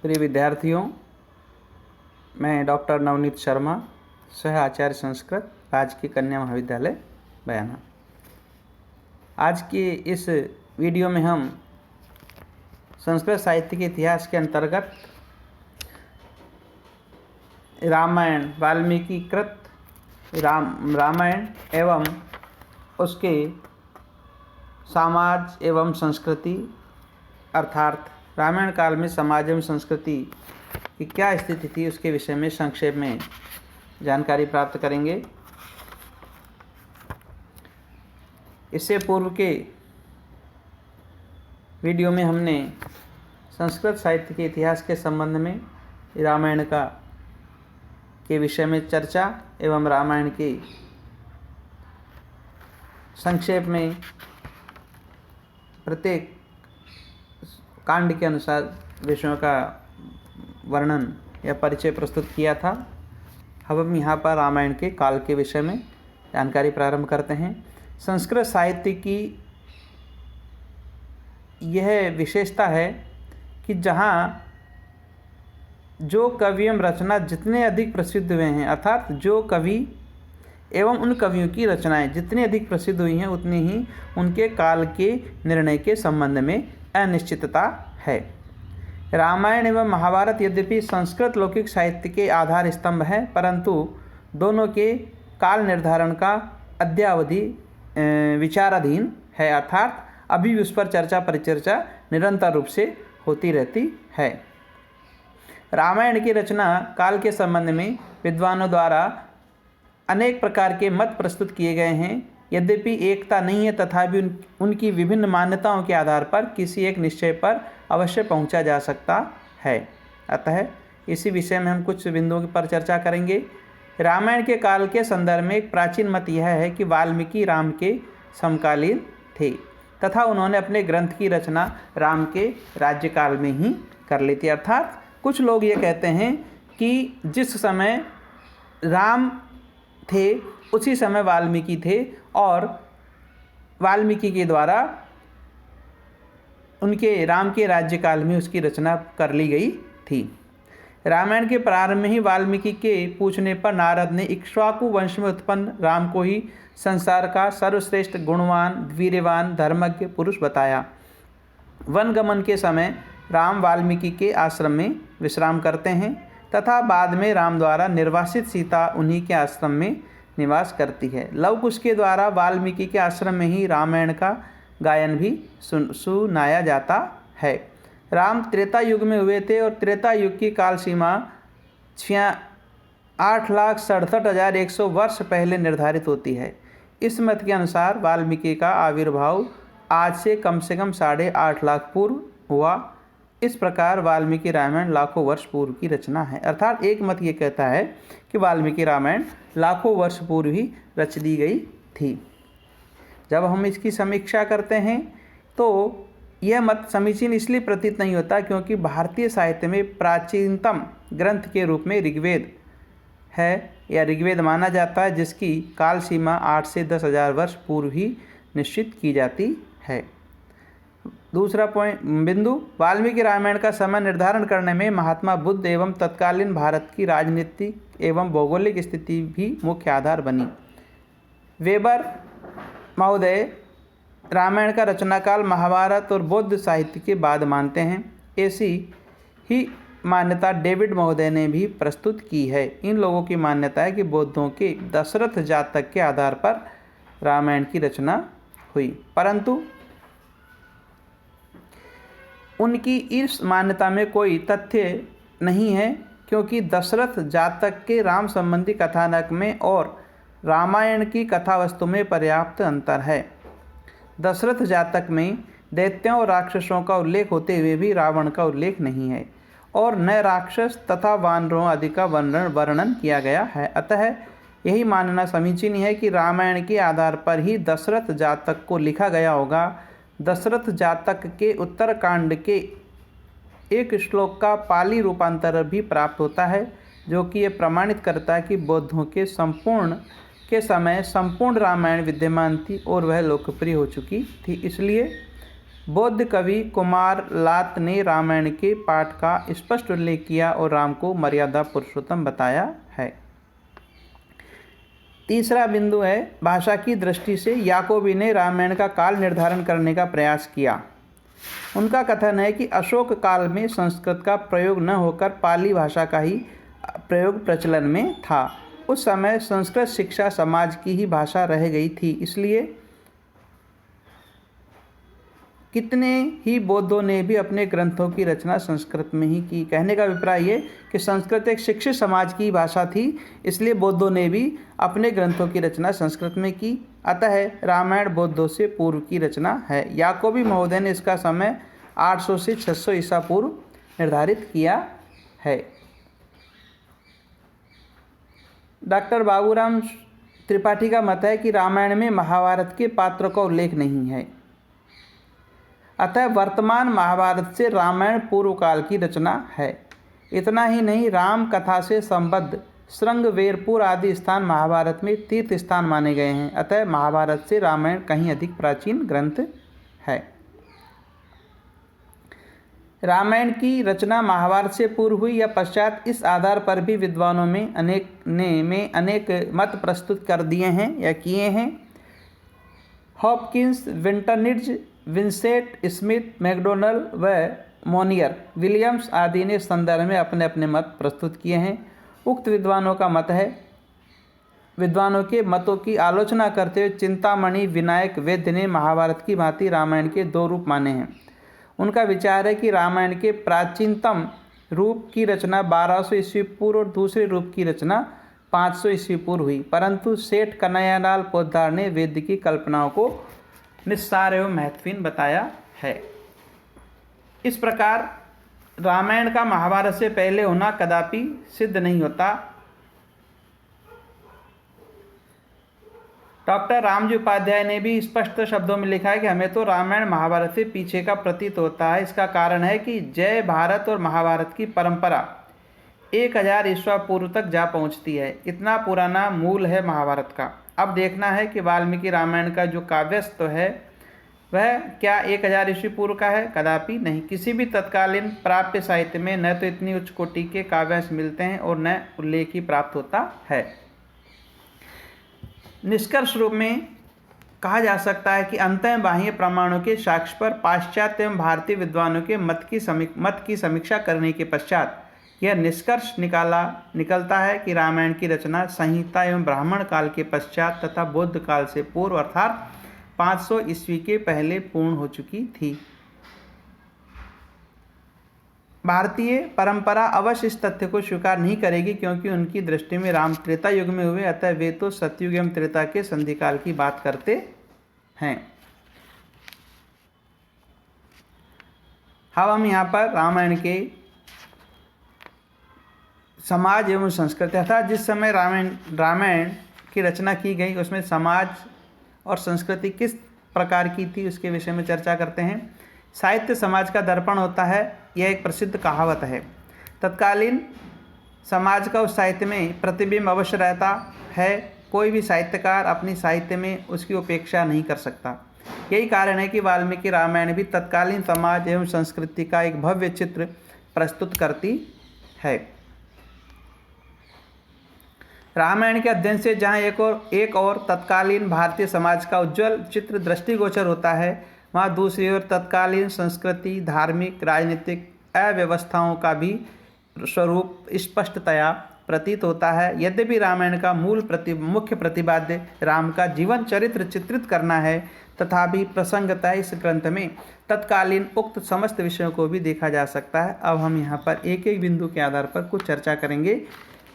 प्रिय विद्यार्थियों, मैं डॉक्टर नवनीत शर्मा, सह आचार्य संस्कृत, राजकीय कन्या महाविद्यालय बयाना। आज के इस वीडियो में हम संस्कृत साहित्य के इतिहास के अंतर्गत रामायण, वाल्मीकि कृत रामायण एवं उसके समाज एवं संस्कृति अर्थात रामायण काल में समाज एवं संस्कृति की क्या स्थिति थी उसके विषय में संक्षेप में जानकारी प्राप्त करेंगे। इससे पूर्व के वीडियो में हमने संस्कृत साहित्य के इतिहास के संबंध में रामायण के विषय में चर्चा एवं रामायण के संक्षेप में प्रत्येक कांड के अनुसार विषयों का वर्णन या परिचय प्रस्तुत किया था। अब हम यहाँ पर रामायण के काल के विषय में जानकारी प्रारंभ करते हैं। संस्कृत साहित्य की यह विशेषता है कि जहाँ जो कवि एवं रचना जितने अधिक प्रसिद्ध हुए हैं, अर्थात जो कवि एवं उन कवियों की रचनाएं जितनी अधिक प्रसिद्ध हुई हैं, उतनी ही उनके काल के निर्णय के संबंध में अनिश्चितता है। रामायण एवं महाभारत यद्यपि संस्कृत लौकिक साहित्य के आधार स्तंभ हैं, परंतु दोनों के काल निर्धारण का अद्यावधि विचाराधीन है, अर्थात अभी भी उस पर चर्चा परिचर्चा निरंतर रूप से होती रहती है। रामायण की रचना काल के संबंध में विद्वानों द्वारा अनेक प्रकार के मत प्रस्तुत किए गए हैं। यद्यपि एकता नहीं है, तथापि उनकी विभिन्न मान्यताओं के आधार पर किसी एक निश्चय पर अवश्य पहुंचा जा सकता है। अतः इसी विषय में हम कुछ बिंदुओं पर चर्चा करेंगे। रामायण के काल के संदर्भ में एक प्राचीन मत यह है कि वाल्मीकि राम के समकालीन थे तथा उन्होंने अपने ग्रंथ की रचना राम के राज्यकाल में ही कर ली थी। अर्थात कुछ लोग ये कहते हैं कि जिस समय राम थे उसी समय वाल्मीकि थे और वाल्मीकि के द्वारा उनके राम के राज्यकाल में उसकी रचना कर ली गई थी। रामायण के प्रारंभ में ही वाल्मीकि के पूछने पर नारद ने इक्ष्वाकु वंश में उत्पन्न राम को ही संसार का सर्वश्रेष्ठ गुणवान, वीर्यवान, धर्मज्ञ पुरुष बताया। वन गमन के समय राम वाल्मीकि के आश्रम में विश्राम करते हैं तथा बाद में राम द्वारा निर्वासित सीता उन्हीं के आश्रम में निवास करती है। लव कुश के द्वारा वाल्मीकि के आश्रम में ही रामायण का गायन भी सुनाया जाता है। राम त्रेता युग में हुए थे और त्रेता युग की काल सीमा 8,67,100 वर्ष पहले निर्धारित होती है। इस मत के अनुसार वाल्मीकि का आविर्भाव आज से कम 8.5 लाख पूर्व हुआ। इस प्रकार वाल्मीकि रामायण लाखों वर्ष पूर्व की रचना है। अर्थात एक मत ये कहता है कि वाल्मीकि रामायण लाखों वर्ष पूर्व ही रच दी गई थी। जब हम इसकी समीक्षा करते हैं तो यह मत समीचीन इसलिए प्रतीत नहीं होता क्योंकि भारतीय साहित्य में प्राचीनतम ग्रंथ के रूप में ऋग्वेद है या ऋग्वेद माना जाता है, जिसकी काल सीमा 8 से 10,000 वर्ष पूर्व ही निश्चित की जाती है। दूसरा बिंदु, वाल्मीकि रामायण का समय निर्धारण करने में महात्मा बुद्ध एवं तत्कालीन भारत की राजनीतिक एवं भौगोलिक स्थिति भी मुख्य आधार बनी। वेबर महोदय रामायण का रचनाकाल महाभारत और बौद्ध साहित्य के बाद मानते हैं। ऐसी ही मान्यता डेविड महोदय ने भी प्रस्तुत की है। इन लोगों की मान्यता है कि बौद्धों के दशरथ जातक के आधार पर रामायण की रचना हुई, परंतु उनकी इस मान्यता में कोई तथ्य नहीं है क्योंकि दशरथ जातक के राम संबंधी कथानक में और रामायण की कथा वस्तु में पर्याप्त अंतर है। दशरथ जातक में दैत्यों और राक्षसों का उल्लेख होते हुए भी रावण का उल्लेख नहीं है और न राक्षस तथा वानरों आदि का वर्णन किया गया है। अतः यही मानना समीचीन है कि रामायण के आधार पर ही दशरथ जातक को लिखा गया होगा। दशरथ जातक के उत्तरकांड के एक श्लोक का पाली रूपांतर भी प्राप्त होता है, जो कि ये प्रमाणित करता है कि बौद्धों के समय संपूर्ण रामायण विद्यमान थी और वह लोकप्रिय हो चुकी थी। इसलिए बौद्ध कवि कुमार लात ने रामायण के पाठ का स्पष्ट उल्लेख किया और राम को मर्यादा पुरुषोत्तम बताया है। तीसरा बिंदु है भाषा की दृष्टि से याकोबी ने रामायण का काल निर्धारण करने का प्रयास किया। उनका कथन है कि अशोक काल में संस्कृत का प्रयोग न होकर पाली भाषा का ही प्रयोग प्रचलन में था। उस समय संस्कृत शिक्षा समाज की ही भाषा रह गई थी, इसलिए कितने ही बौद्धों ने भी अपने ग्रंथों की रचना संस्कृत में ही की। कहने का अभिप्राय ये कि संस्कृत एक शिक्षित समाज की भाषा थी, इसलिए बौद्धों ने भी अपने ग्रंथों की रचना संस्कृत में की। अतः रामायण बौद्धों से पूर्व की रचना है। याकोबी महोदय ने इसका समय 800 से 600 ईसा पूर्व निर्धारित किया है। डॉक्टर बाबूराम त्रिपाठी का मत है कि रामायण में महाभारत के पात्रों का उल्लेख नहीं है, अतः वर्तमान महाभारत से रामायण पूर्व काल की रचना है। इतना ही नहीं, राम कथा से संबद्ध श्रृंगवेरपुर आदि स्थान महाभारत में तीर्थ स्थान माने गए हैं, अतः महाभारत से रामायण कहीं अधिक प्राचीन ग्रंथ है। रामायण की रचना महाभारत से पूर्व हुई या पश्चात, इस आधार पर भी विद्वानों में अनेक मत प्रस्तुत कर दिए हैं या किए हैं। हॉपकिंस, विंटरनिड्ज, विंसेंट स्मिथ, मैकडोनल्ड व मोनियर विलियम्स आदि ने संदर्भ में अपने अपने मत प्रस्तुत किए हैं। उक्त विद्वानों का मत है, विद्वानों के मतों की आलोचना करते हुए चिंतामणि विनायक वैद्य ने महाभारत की भांति रामायण के 2 रूप माने हैं। उनका विचार है कि रामायण के प्राचीनतम रूप की रचना 1200 ईस्वी पूर्व और दूसरे रूप की रचना 500 ईस्वी पूर्व हुई, परंतु सेठ कन्हैयालाल पोद्दार ने वेद की कल्पनाओं को निस्सार एवं महत्वहीन बताया है। इस प्रकार रामायण का महाभारत से पहले होना कदापि सिद्ध नहीं होता। डॉक्टर रामजी उपाध्याय ने भी स्पष्ट शब्दों में लिखा है कि हमें तो रामायण महाभारत से पीछे का प्रतीत होता है। इसका कारण है कि जय भारत और महाभारत की परंपरा 1000 ईस्वी पूर्व तक जा पहुंचती है। इतना पुराना मूल है महाभारत का। अब देखना है कि वाल्मीकि रामायण का जो काव्यस्व है वह क्या 1000 ईस्वी पूर्व का है? कदापि नहीं। किसी भी तत्कालीन प्राप्य साहित्य में न तो इतनी उच्च कोटि के काव्यांश मिलते हैं और न उल्लेख ही प्राप्त होता है। निष्कर्ष रूप में कहा जा सकता है कि अंतः बाह्य प्रमाणों के साक्ष्य पर पाश्चात्य एवं भारतीय विद्वानों के मत की समीक्षा करने के पश्चात यह निष्कर्ष निकलता है कि रामायण की रचना संहिता एवं ब्राह्मण काल के पश्चात तथा बौद्ध काल से पूर्व अर्थात 500 ईस्वी के पहले पूर्ण हो चुकी थी। भारतीय परंपरा अवश्य इस तथ्य को स्वीकार नहीं करेगी, क्योंकि उनकी दृष्टि में राम त्रेता युग में हुए, अतः वे तो सतयुग एवं त्रेता के संधिकाल की बात करते हैं। अब हम यहाँ पर रामायण के समाज एवं संस्कृति अर्थात जिस समय रामायण की रचना की गई उसमें समाज और संस्कृति किस प्रकार की थी उसके विषय में चर्चा करते हैं। साहित्य समाज का दर्पण होता है, यह एक प्रसिद्ध कहावत है। तत्कालीन समाज का उस साहित्य में प्रतिबिंब अवश्य रहता है। कोई भी साहित्यकार अपनी साहित्य में उसकी उपेक्षा नहीं कर सकता। यही कारण है कि वाल्मीकि रामायण भी तत्कालीन समाज एवं संस्कृति का एक भव्य चित्र प्रस्तुत करती है। रामायण के अध्ययन से जहाँ एक और तत्कालीन भारतीय समाज का उज्ज्वल चित्र दृष्टिगोचर होता है, वहाँ दूसरी ओर तत्कालीन संस्कृति, धार्मिक, राजनीतिक अव्यवस्थाओं का भी स्वरूप स्पष्टतया प्रतीत होता है। यद्यपि रामायण का मुख्य प्रतिपाद्य राम का जीवन चरित्र चित्रित करना है, तथापि प्रसंगतः इस ग्रंथ में तत्कालीन उक्त समस्त विषयों को भी देखा जा सकता है। अब हम यहाँ पर एक एक बिंदु के आधार पर कुछ चर्चा करेंगे।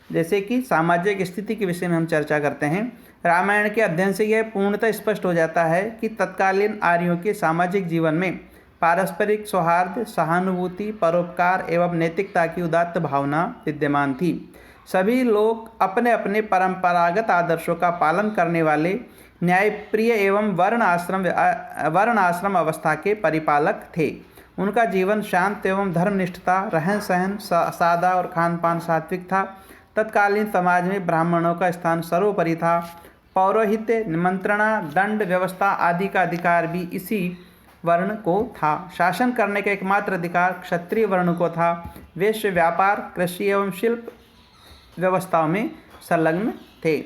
जैसे कि सामाजिक स्थिति के विषय में हम चर्चा करते हैं। रामायण के अध्ययन से यह पूर्णतः स्पष्ट हो जाता है कि तत्कालीन आर्यों के सामाजिक जीवन में पारस्परिक सौहार्द, सहानुभूति, परोपकार एवं नैतिकता की उदात्त भावना विद्यमान थी। सभी लोग अपने अपने परंपरागत आदर्शों का पालन करने वाले न्यायप्रिय एवं वर्ण आश्रम अवस्था के परिपालक थे। उनका जीवन शांत एवं धर्मनिष्ठता, रहन सहन सादा और खान पान सात्विक था। तत्कालीन समाज में ब्राह्मणों का स्थान सर्वोपरि था। पौरोहित्य, निमंत्रणा, दंड व्यवस्था आदि का अधिकार भी इसी वर्ण को था। शासन करने का एकमात्र अधिकार क्षत्रिय वर्ण को था। वैश्य व्यापार, कृषि एवं शिल्प व्यवस्थाओं में संलग्न थे।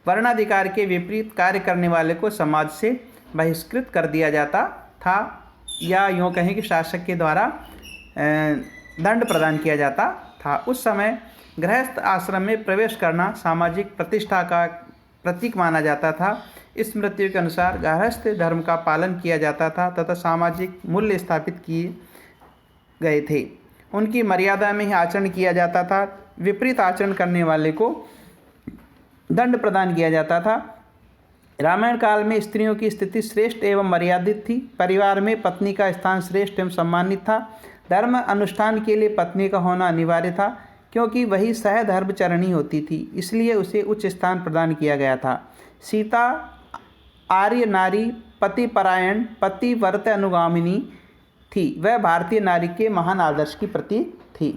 वर्णाधिकार के विपरीत कार्य करने वाले को समाज से बहिष्कृत कर दिया जाता था, या यूँ कहें कि शासक के द्वारा दंड प्रदान किया जाता था। उस समय गृहस्थ आश्रम में प्रवेश करना सामाजिक प्रतिष्ठा का प्रतीक माना जाता था। स्मृतियों के अनुसार गृहस्थ धर्म का पालन किया जाता था तथा सामाजिक मूल्य स्थापित किए गए थे। उनकी मर्यादा में ही आचरण किया जाता था। विपरीत आचरण करने वाले को दंड प्रदान किया जाता था। रामायण काल में स्त्रियों की स्थिति श्रेष्ठ एवं मर्यादित थी। परिवार में पत्नी का स्थान श्रेष्ठ एवं सम्मानित था। धर्म अनुष्ठान के लिए पत्नी का होना अनिवार्य था, क्योंकि वही सहधर्मचरणी होती थी, इसलिए उसे उच्च स्थान प्रदान किया गया था। सीता आर्य नारी, पतिपरायण, पतिव्रत अनुगामिनी थी। वह भारतीय नारी के महान आदर्श की प्रतीक थी।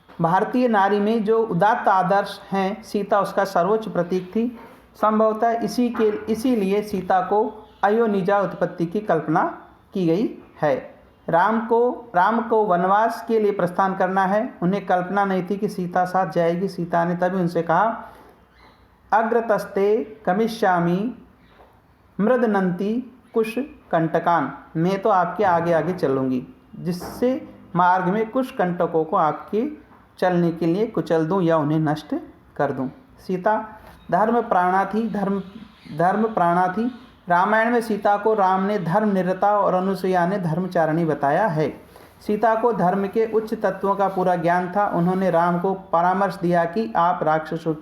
भारतीय नारी में जो उदात्त आदर्श हैं, सीता उसका सर्वोच्च प्रतीक थी। संभवतः इसीलिए सीता को अयोनिजा उत्पत्ति की कल्पना की गई है। राम को वनवास के लिए प्रस्थान करना है। उन्हें कल्पना नहीं थी कि सीता साथ जाएगी। सीता ने तभी उनसे कहा, अग्रतस्ते कमिष्यामि मृदनंती कुश कंटकान, मैं तो आपके आगे आगे चलूँगी, जिससे मार्ग में कुश कंटकों को आपके चलने के लिए कुचल दूं या उन्हें नष्ट कर दूं। सीता धर्म प्राणा थी। रामायण में सीता को राम ने धर्मनिरता और अनुसुईया ने धर्मचारिणी बताया है। सीता को धर्म के उच्च तत्वों का पूरा ज्ञान था। उन्होंने राम को परामर्श दिया कि आप राक्षसों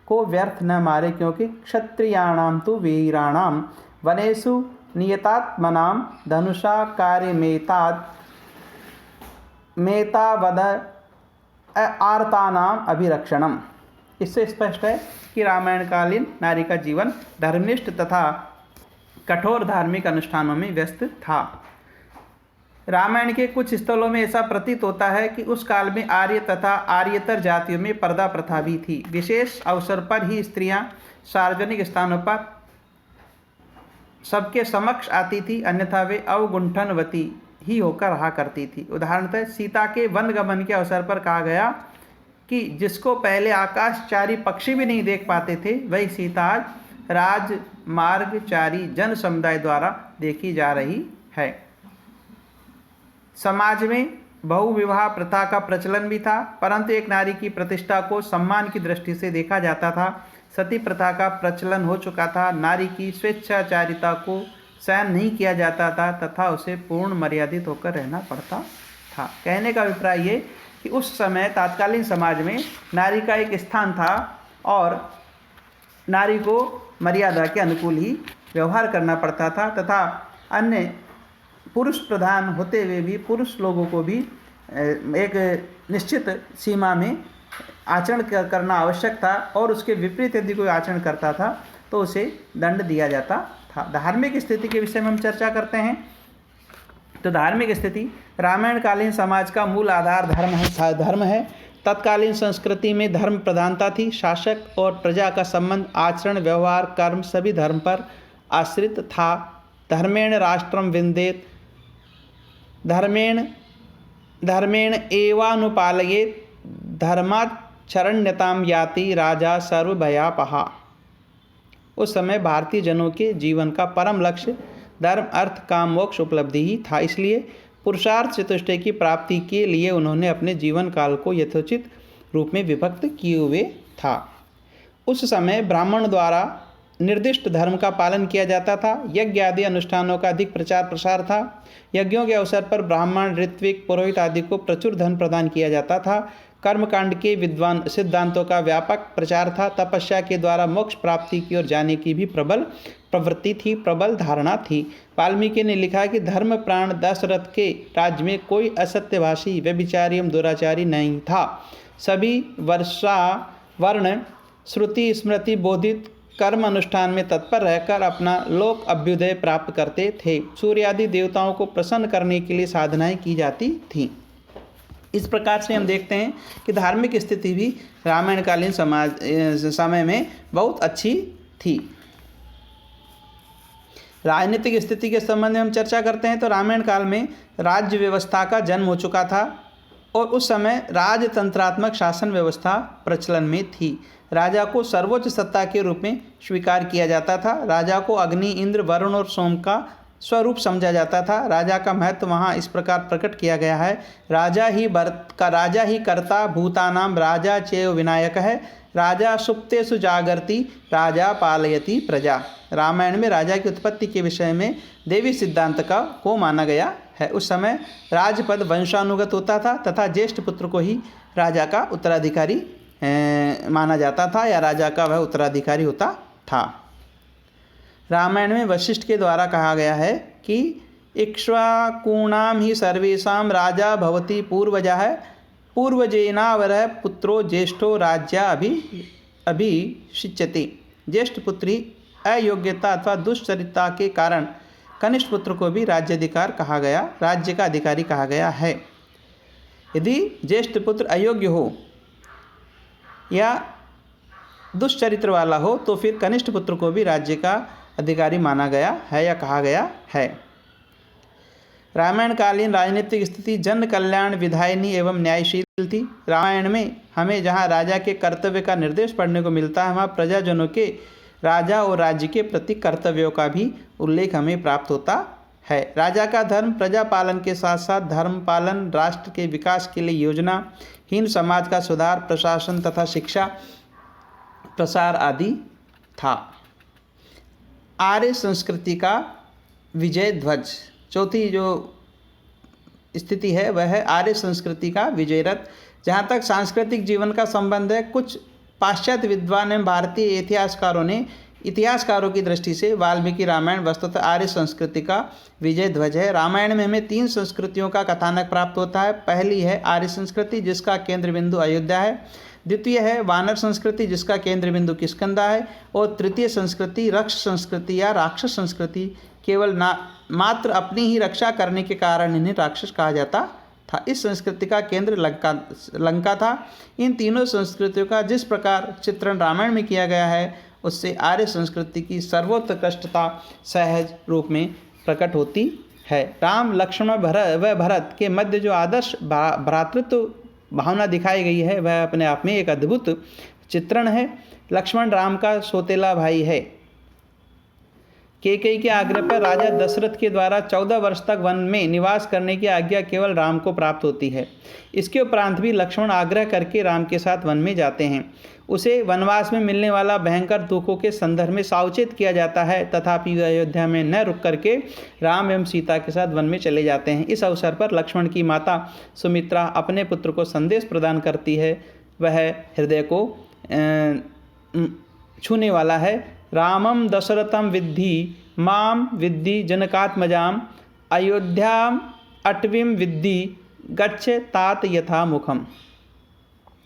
को व्यर्थ न मारे, क्योंकि क्षत्रियाणाम तु वीराणाम वनेषु नियतात्मनाम धनुषा कार्यमेतावद आर्तानाम अभिरक्षणम। इससे स्पष्ट है कि रामायणकालीन नारी का जीवन धर्मनिष्ठ तथा कठोर धार्मिक अनुष्ठानों में व्यस्त था। रामायण के कुछ स्थलों में ऐसा प्रतीत होता है कि उस काल में आर्य तथा आर्यतर जातियों में पर्दा प्रथा भी थी। विशेष अवसर पर ही स्त्रियां सार्वजनिक स्थानों पर सबके समक्ष आती थी, अन्यथा वे अवगुंठनवती ही होकर रहा करती थी। उदाहरणतः सीता के वनगमन के अवसर पर कहा गया कि जिसको पहले आकाशचारी पक्षी भी नहीं देख पाते थे, वही सीता आज राजमार्गचारी जन समुदाय द्वारा देखी जा रही है। समाज में बहुविवाह प्रथा का प्रचलन भी था, परंतु एक नारी की प्रतिष्ठा को सम्मान की दृष्टि से देखा जाता था। सती प्रथा का प्रचलन हो चुका था। नारी की स्वेच्छाचारिता को सहन नहीं किया जाता था तथा उसे पूर्ण मर्यादित होकर रहना पड़ता था। कहने का अभिप्राय ये कि उस समय तत्कालीन समाज में नारी का एक स्थान था और नारी को मर्यादा के अनुकूल ही व्यवहार करना पड़ता था तथा अन्य पुरुष प्रधान होते हुए भी पुरुष लोगों को भी एक निश्चित सीमा में आचरण करना आवश्यक था, और उसके विपरीत यदि कोई आचरण करता था तो उसे दंड दिया जाता था। धार्मिक स्थिति के विषय में हम चर्चा करते हैं। तो धार्मिक स्थिति, रामायणकालीन समाज का मूल आधार धर्म है। तत्कालीन संस्कृति में धर्म प्रधानता थी। शासक और प्रजा का संबंध, आचरण, व्यवहार, कर्म सभी धर्म पर आश्रित था। धर्मेण राष्ट्रम विन्देत, धर्मेण एवानुपालयेत, धर्माचरण्यताम याति राजा सर्वभयापहा। उस समय भारतीय जनों के जीवन का परम लक्ष्य धर्म, अर्थ, काम, मोक्ष, उपलब्धि ही था। इसलिए पुरुषार्थ चतुष्टय की प्राप्ति के लिए उन्होंने अपने जीवन काल को यथोचित रूप में विभक्त किए हुए था। उस समय ब्राह्मण द्वारा निर्दिष्ट धर्म का पालन किया जाता था। यज्ञ आदि अनुष्ठानों का अधिक प्रचार प्रसार था। यज्ञों के अवसर पर ब्राह्मण, ऋत्विक, पुरोहित आदि को प्रचुर धन प्रदान किया जाता था। कर्मकांड के विद्वान सिद्धांतों का व्यापक प्रचार था। तपस्या के द्वारा मोक्ष प्राप्ति की ओर जाने की भी प्रबल प्रवृत्ति थी, प्रबल धारणा थी। वाल्मीकि ने लिखा कि धर्म प्राण दशरथ के राज्य में कोई असत्यभाषी, व्यभिचारी एवं दुराचारी नहीं था। सभी वर्ण श्रुति स्मृति बोधित कर्म अनुष्ठान में तत्पर रहकर अपना लोक अभ्युदय प्राप्त करते थे। सूर्य आदि देवताओं को प्रसन्न करने के लिए साधनाएं की जाती थीं। इस प्रकार से हम देखते हैं कि धार्मिक स्थिति भी रामायणकालीन समय में बहुत अच्छी थी। राजनीतिक स्थिति के संबंध में हम चर्चा करते हैं तो रामायण काल में राज्य व्यवस्था का जन्म हो चुका था और उस समय राजतंत्रात्मक शासन व्यवस्था प्रचलन में थी। राजा को सर्वोच्च सत्ता के रूप में स्वीकार किया जाता था। राजा को अग्नि, इंद्र, वरुण और सोम का स्वरूप समझा जाता था। राजा का महत्व वहाँ इस प्रकार प्रकट किया गया है। राजा ही कर्ता भूतानाम राजा चैव विनायक है। राजा सुप्तेषु जागर्ति राजा पालयति प्रजा। रामायण में राजा की उत्पत्ति के विषय में देवी सिद्धांत को माना गया है। उस समय राजपद वंशानुगत होता था तथा ज्येष्ठ पुत्र को ही राजा का उत्तराधिकारी माना जाता था या राजा का वह उत्तराधिकारी होता था। रामायण में वशिष्ठ के द्वारा कहा गया है कि इक्ष्वाकूणाम ही सर्वेषां राजा भवति पूर्वजः पूर्वजेनावरः पुत्रो ज्येष्ठो राज्या अभिषिच्यते। ज्येष्ठ पुत्री अयोग्यता अथवा दुष्चरित्रता के कारण कनिष्ठ पुत्र को भी राज्य का अधिकारी कहा गया है। यदि ज्येष्ठ पुत्र अयोग्य हो या दुष्चरित्र वाला हो तो फिर कनिष्ठ पुत्र को भी राज्य का अधिकारी माना गया है या कहा गया है। रामायण कालीन राजनीतिक स्थिति जन कल्याण विधायिनी एवं न्यायशील थी। रामायण में हमें जहाँ राजा के कर्तव्य का निर्देश पढ़ने को मिलता है वहाँ प्रजाजनों के राजा और राज्य के प्रति कर्तव्यों का भी उल्लेख हमें प्राप्त होता है। राजा का धर्म प्रजा पालन के साथ साथ धर्म पालन, राष्ट्र के विकास के लिए योजनाहीन समाज का सुधार, प्रशासन तथा शिक्षा प्रसार आदि था। आर्य संस्कृति का विजय ध्वज। चौथी जो स्थिति है वह है आर्य संस्कृति का विजय रथ। जहाँ तक सांस्कृतिक जीवन का संबंध है, कुछ पाश्चात्य विद्वान एवं भारतीय इतिहासकारों की दृष्टि से वाल्मीकि रामायण वस्तुतः आर्य संस्कृति का विजय ध्वज है। रामायण में हमें 3 संस्कृतियों का कथानक प्राप्त होता है। पहली है आर्य संस्कृति जिसका केंद्र बिंदु अयोध्या है। द्वितीय है वानर संस्कृति जिसका केंद्र बिंदु किष्किंधा है। और तृतीय संस्कृति रक्ष संस्कृति या राक्षस संस्कृति, केवल मात्र अपनी ही रक्षा करने के कारण इन्हें राक्षस कहा जाता था। इस संस्कृति का केंद्र लंका था। इन तीनों संस्कृतियों का जिस प्रकार चित्रण रामायण में किया गया है उससे आर्य संस्कृति की सर्वोत्कृष्टता सहज रूप में प्रकट होती है। राम, लक्ष्मण व भरत के मध्य जो आदर्श भ्रातृत्व भावना दिखाई गई है वह अपने आप में एक अद्भुत चित्रण है। लक्ष्मण राम का सौतेला भाई है। कैकेयी के आग्रह पर राजा दशरथ के द्वारा 14 वर्ष तक वन में निवास करने की आज्ञा केवल राम को प्राप्त होती है। इसके उपरांत भी लक्ष्मण आग्रह करके राम के साथ वन में जाते हैं। उसे वनवास में मिलने वाला भयंकर दुखों के संदर्भ में सावचेत किया जाता है, तथापि वे अयोध्या में न रुक करके राम एवं सीता के साथ वन में चले जाते हैं। इस अवसर पर लक्ष्मण की माता सुमित्रा अपने पुत्र को संदेश प्रदान करती है। वह हृदय को छूने वाला है। रामम दशरथम विद्धि माम विद्धि जनकात्मजाम अयोध्याम अटवीं विद्धि गच्छ तात यथा मुखम।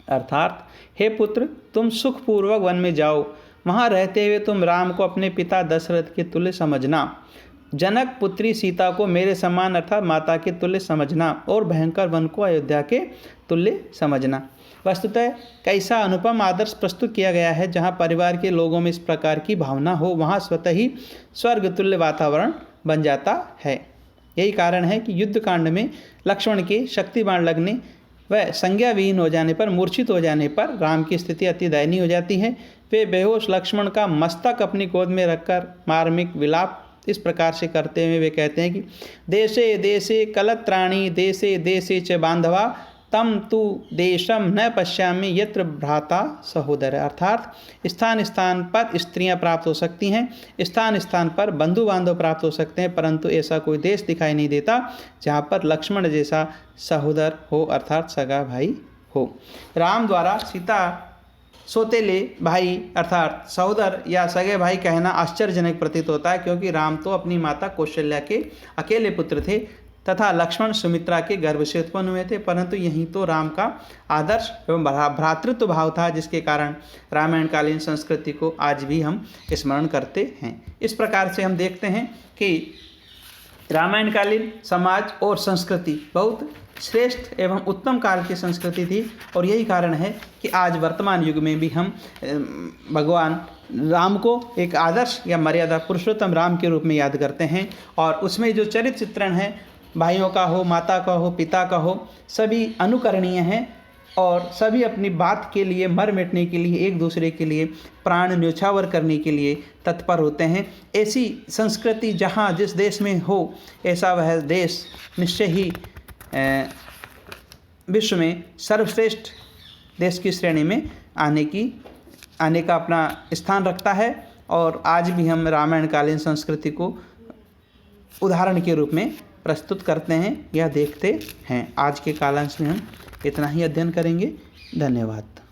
अर्थात हे पुत्र, तुम सुखपूर्वक वन में जाओ। वहाँ रहते हुए तुम राम को अपने पिता दशरथ के तुल्य समझना, जनक पुत्री सीता को मेरे समान अर्थात माता के तुल्य समझना और भयंकर वन को अयोध्या के तुल्य समझना। वस्तुतः कैसा अनुपम आदर्श प्रस्तुत किया गया है। जहाँ परिवार के लोगों में इस प्रकार की भावना हो वहाँ स्वतः ही स्वर्ग तुल्य वातावरण बन जाता है। यही कारण है कि युद्ध कांड में लक्ष्मण के शक्ति बाण लगने व संज्ञा विहीन हो जाने पर, मूर्छित हो जाने पर राम की स्थिति अति दयनीय हो जाती है। वे बेहोश लक्ष्मण का मस्तक अपनी गोद में रखकर मार्मिक विलाप इस प्रकार से करते हुए वे कहते हैं कि देशे देशे कलत्राणी देशे देशे च बांधवा तम तु देशम न पश्यामि यत्र भ्राता सहोदर। अर्थात स्थान स्थान पर स्त्रियां प्राप्त हो सकती हैं, स्थान स्थान पर बंधु बांधव प्राप्त हो सकते हैं, परंतु ऐसा कोई देश दिखाई नहीं देता जहां पर लक्ष्मण जैसा सहोदर हो अर्थात सगा भाई हो। राम द्वारा सीता सौतेले भाई अर्थात सहोदर या सगे भाई कहना आश्चर्यजनक प्रतीत होता है, क्योंकि राम तो अपनी माता कौशल्या के अकेले पुत्र थे तथा लक्ष्मण सुमित्रा के गर्भ से उत्पन्न हुए थे। परंतु यहीं तो राम का आदर्श एवं भ्रातृत्व भाव था, जिसके कारण रामायण कालीन संस्कृति को आज भी हम स्मरण करते हैं। इस प्रकार से हम देखते हैं कि रामायणकालीन समाज और संस्कृति बहुत श्रेष्ठ एवं उत्तम काल की संस्कृति थी और यही कारण है कि आज वर्तमान युग में भी हम भगवान राम को एक आदर्श या मर्यादा पुरुषोत्तम राम के रूप में याद करते हैं। और उसमें जो चरित्र चित्रण है, भाइयों का हो, माता का हो, पिता का हो, सभी अनुकरणीय हैं और सभी अपनी बात के लिए, मर मिटने के लिए, एक दूसरे के लिए प्राण न्योछावर करने के लिए तत्पर होते हैं। ऐसी संस्कृति जहाँ जिस देश में हो, ऐसा वह देश निश्चय ही विश्व में सर्वश्रेष्ठ देश की श्रेणी में आने का अपना स्थान रखता है। और आज भी हम रामायणकालीन संस्कृति को उदाहरण के रूप में प्रस्तुत करते हैं या देखते हैं। आज के कालांश में हम इतना ही अध्ययन करेंगे। धन्यवाद।